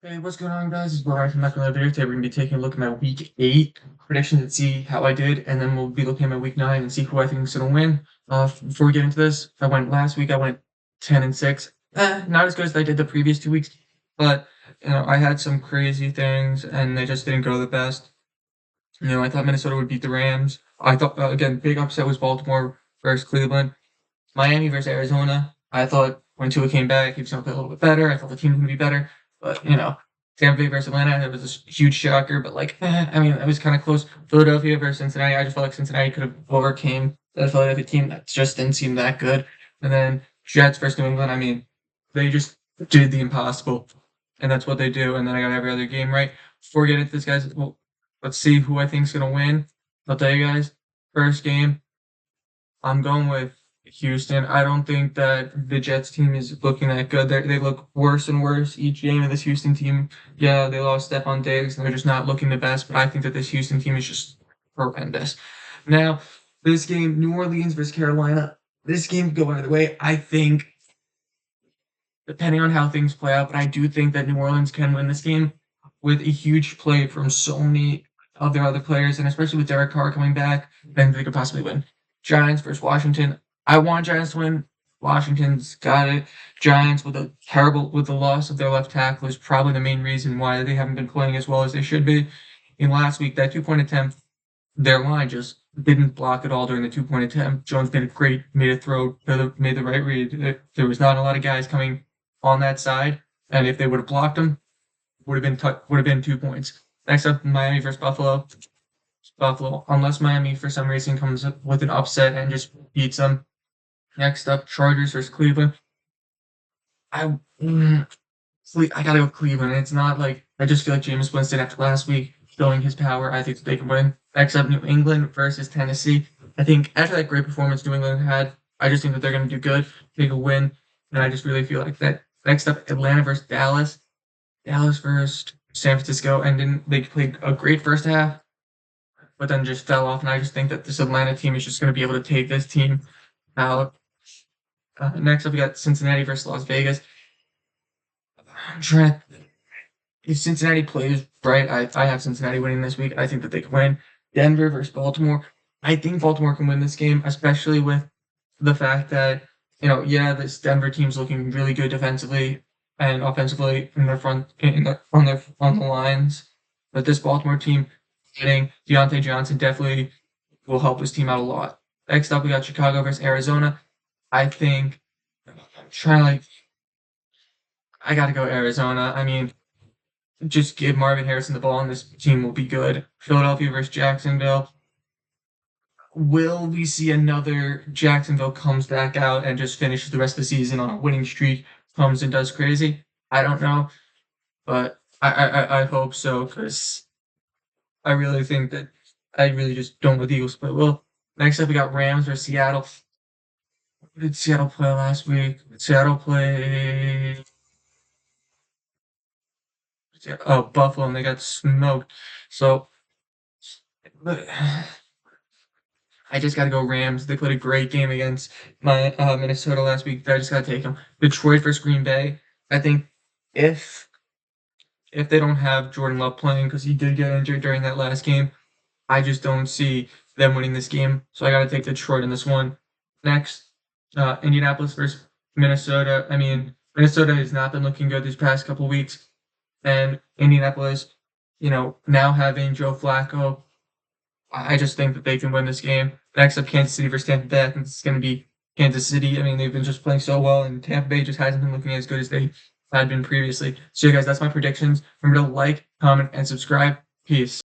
Hey, what's going on, guys? It's Brian from another video. Today we're going to be taking a look at my Week 8 predictions and see how I did, and then we'll be looking at my Week 9 and see who I think is going to win. Before we get into this, I went last week, I went 10-6. Not as good as I did the previous 2 weeks, but, I had some crazy things, and they just didn't go the best. I thought Minnesota would beat the Rams. I thought, again, big upset was Baltimore versus Cleveland. Miami versus Arizona. I thought when Tua came back, he was going to play a little bit better. I thought the team was going to be better. But, Tampa Bay versus Atlanta, it was a huge shocker. But, it was kind of close. Philadelphia versus Cincinnati, I just felt like Cincinnati could have overcame that Philadelphia team that just didn't seem that good. And then Jets versus New England, they just did the impossible. And that's what they do. And then I got every other game right. Before we get into this, guys, well, let's see who I think is going to win. I'll tell you guys, first game, I'm going with Houston. I don't think that the Jets team is looking that good. They look worse and worse each game of this Houston team. Yeah, they lost Stephon Diggs, and they're just not looking the best, but I think that this Houston team is just horrendous. Now, this game, New Orleans versus Carolina, this game could go either way. I think, depending on how things play out, but I do think that New Orleans can win this game with a huge play from so many of their other players, and especially with Derek Carr coming back, then they could possibly win. Giants versus Washington. I want Giants to win. Washington's got it. Giants with the loss of their left tackle is probably the main reason why they haven't been playing as well as they should be. In last week, that 2-point attempt, their line just didn't block at all during the 2-point attempt. Jones made a throw, made the right read. There was not a lot of guys coming on that side, and if they would have blocked them, would have been 2 points. Next up, Miami versus Buffalo. Buffalo, unless Miami for some reason comes up with an upset and just beats them. Next up, Chargers versus Cleveland. I gotta go with Cleveland. It's not like I just feel like Jameis Winston after last week showing his power. I think that they can win. Next up, New England versus Tennessee. I think after that great performance New England had, I just think that they're going to do good. They can win, and I just really feel like that. Next up, Atlanta versus Dallas. Dallas versus San Francisco, and then they played a great first half, but then just fell off. And I just think that this Atlanta team is just going to be able to take this team out. Next up, we got Cincinnati versus Las Vegas. I'm trying to, if Cincinnati plays right, I have Cincinnati winning this week. I think that they can win. Denver versus Baltimore. I think Baltimore can win this game, especially with the fact that, this Denver team's looking really good defensively and offensively on the lines. But this Baltimore team, getting Deontay Johnson definitely will help his team out a lot. Next up, we got Chicago versus Arizona. I think I gotta go Arizona. Just give Marvin Harrison the ball and this team will be good. Philadelphia versus Jacksonville. Will we see another Jacksonville comes back out and just finishes the rest of the season on a winning streak, comes and does crazy? I don't know, but I hope so, because I really think that I really just don't know the Eagles play well. Next up, we got Rams versus Seattle. What did Seattle play last week? Seattle play Buffalo, and they got smoked. So I just got to go Rams. They played a great game against my Minnesota last week. I just got to take them. Detroit versus Green Bay. I think if they don't have Jordan Love playing, because he did get injured during that last game, I just don't see them winning this game. So I got to take Detroit in this one. Next, Indianapolis versus Minnesota. Minnesota has not been looking good these past couple weeks, and Indianapolis, now having Joe Flacco, I just think that they can win this game. Next up, Kansas City versus Tampa Bay. I think it's going to be Kansas City. They've been just playing so well, and Tampa Bay just hasn't been looking as good as they had been previously. So, guys, that's my predictions. Remember to like, comment, and subscribe. Peace.